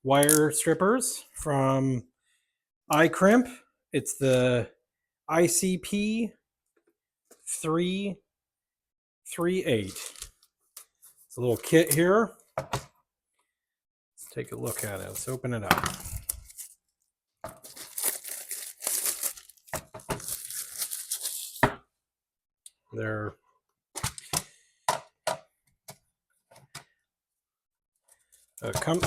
wire strippers from ICrimp. It's the ICP-338. It's a little kit here. Let's take a look at it. Let's open it up.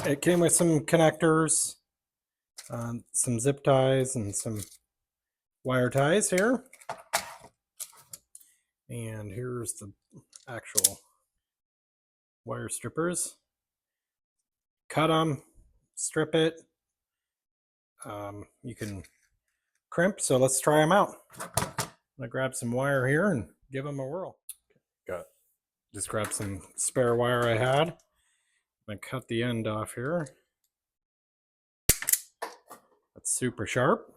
It came with some connectors, some zip ties, and some wire ties here. And here's the actual wire strippers. Cut them, strip it. You can crimp, so let's try them out. I'm gonna grab some wire here and give them a whirl. Just grab some spare wire I had. I'm gonna cut the end off here. That's super sharp.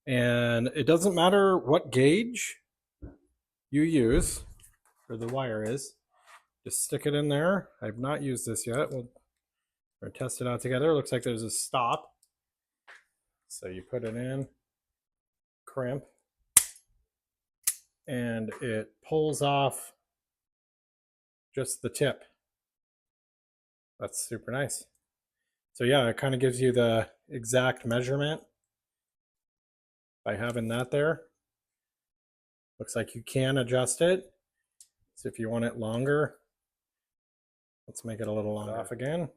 And it doesn't matter what gauge you use, or the wire is. Just stick it in there. I've not used this yet. We'll test it out together. It looks like there's a stop. So you put it in, crimp, and it pulls off just the tip. That's super nice. So yeah, it kind of gives you the exact measurement by having that there. Looks like you can adjust it. So if you want it longer, let's make it a little longer. Off again.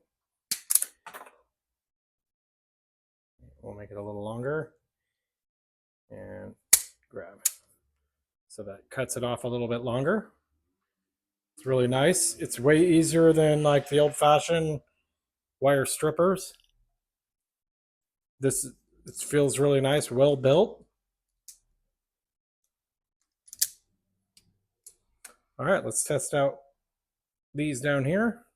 We'll make it a little longer and grab. So that cuts it off a little bit longer. It's really nice. It's way easier than like the old-fashioned wire strippers. It feels really nice, well built. All right, let's test out these down here.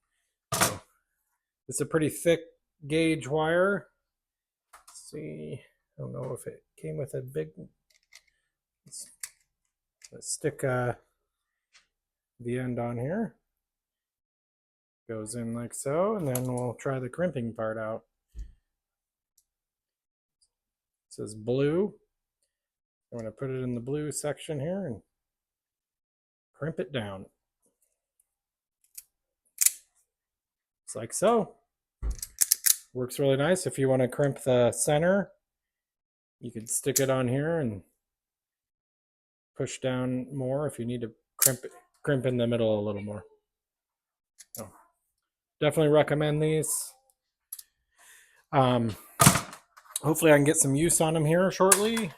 It's a pretty thick gauge wire. Let's see, I don't know if it came with a big. Let's stick the end on here. Goes in like so, and then we'll try the crimping part out. It says blue. I'm going to put it in the blue section here and crimp it down. It's like so. Works really nice. If you want to crimp the center, you could stick it on here and push down more if you need to crimp in the middle a little more. So, definitely recommend these. Hopefully I can get some use on them here shortly.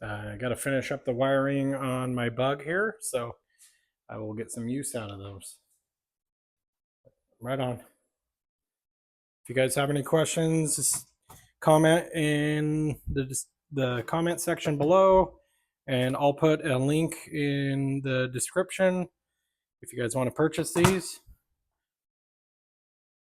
I got to finish up the wiring on my bug here, so I will get some use out of those. Right on. If you guys have any questions, just comment in the comment section below, and I'll put a link in the description if you guys want to purchase these.